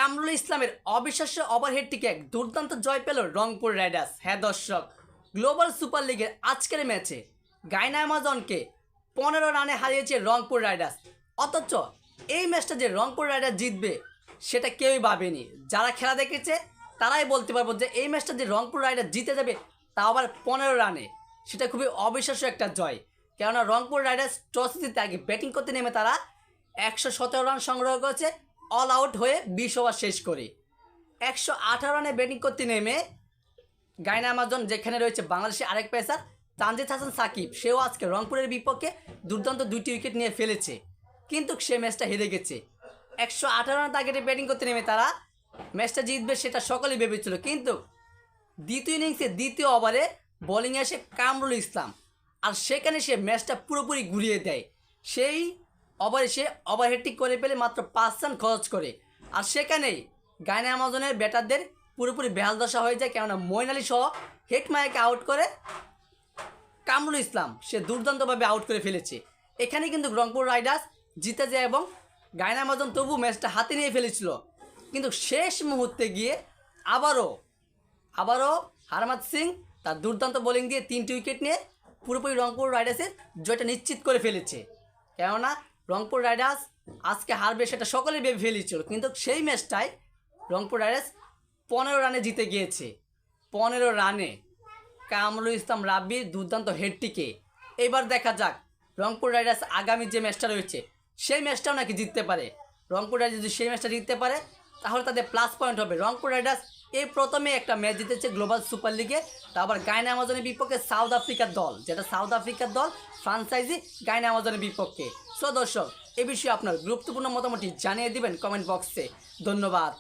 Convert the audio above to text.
কামরুল ইসলামের অবিশ্বাস্য ওভারহেডটিকে এক দুর্দান্ত জয় পেল রংপুর রাইডার্স। হ্যাঁ দর্শক, গ্লোবাল সুপার লিগের আজকের ম্যাচে গায়না অ্যামাজনকে 15 রানে হারিয়েছে রংপুর রাইডার্স। অথচ এই ম্যাচটা যে রংপুর রাইডার্স জিতবে সেটা কেউই ভাবেনি। যারা খেলা দেখেছে তারাই বলতে পারবো যে এই ম্যাচটা যে রংপুর রাইডার্স জিতে যাবে, তাও আবার 15 রানে, সেটা খুবই অবিশ্বাস্য একটা জয়। কেননা রংপুর রাইডার্স টস জিতে আগে ব্যাটিং করতে নেমে তারা 117 রান সংগ্রহ করেছে অল আউট হয়ে 20 ওভার শেষ করে। 118 রানে ব্যাটিং করতে নেমে গায়না অ্যামাজন, যেখানে রয়েছে বাংলাদেশের আরেক পেসার তানজিদ হাসান সাকিব, সেও আজকে রংপুরের বিপক্ষে দুর্দান্ত 2টি উইকেট নিয়ে ফেলেছে, কিন্তু সে ম্যাচটা হেরে গেছে। 118 রান টার্গেটে ব্যাটিং করতে নেমে তারা ম্যাচটা জিতবে সেটা সকলেই ভেবেছিল, কিন্তু দ্বিতীয় ইনিংসে দ্বিতীয় ওভারে বোলিংয়ে আসে কামরুল ইসলাম, আর সেখানে সে ম্যাচটা পুরোপুরি ঘুরিয়ে দেয়। সেই ওভারে সে ওভারহেডটি করে ফেলে মাত্র 5 রান খরচ করে, আর সেখানেই গায়না অ্যামাজনের ব্যাটারদের পুরোপুরি বেহাল দশা হয়ে যায়। কেননা মঈন আলী সহ হেটমায়াকে আউট করে কামরুল ইসলাম সে দুর্দান্তভাবে আউট করে ফেলেছে। এখানে কিন্তু রংপুর রাইডার্স জিতে যায় এবং গায়না অ্যামাজন তবু ম্যাচটা হাতে নিয়ে ফেলেছিল, কিন্তু শেষ মুহূর্তে গিয়ে আবারও হারমাত সিং তার দুর্দান্ত বোলিং দিয়ে 3টি উইকেট নিয়ে পুরোপুরি রংপুর রাইডার্সের জয়টা নিশ্চিত করে ফেলেছে। কেননা রংপুর রাইডার্স আজকে হারবে সেটা সকলেই ভেবে ফেলেছিল, কিন্তু সেই ম্যাচটায় রংপুর রাইডার্স 15 রানে জিতে গিয়েছে। 15 রানে কামরুল ইসলাম রাব্বির দুর্দান্ত হেডটিকে। এবার দেখা যাক রংপুর রাইডার্স আগামী যে ম্যাচটা রয়েছে সেই ম্যাচটাও নাকি জিততে পারে। রংপুর রাইডার্স যদি সেই ম্যাচটা জিততে পারে তাহলে তাদের প্লাস পয়েন্ট হবে। রংপুর রাইডার্স এই প্রথমে একটা ম্যাচ জিতেছে গ্লোবাল সুপার লিগে, তা আবার গায়না অ্যামাজনের বিপক্ষে সাউথ আফ্রিকার দল, যেটা সাউথ আফ্রিকার দল ফ্রাঞ্চাইজি গায়না অ্যামাজনের বিপক্ষে। সো দর্শক, এ বিষয়ে আপনার গুরুত্বপূর্ণ মতামতটি জানিয়ে দিবেন কমেন্ট বক্সে। ধন্যবাদ।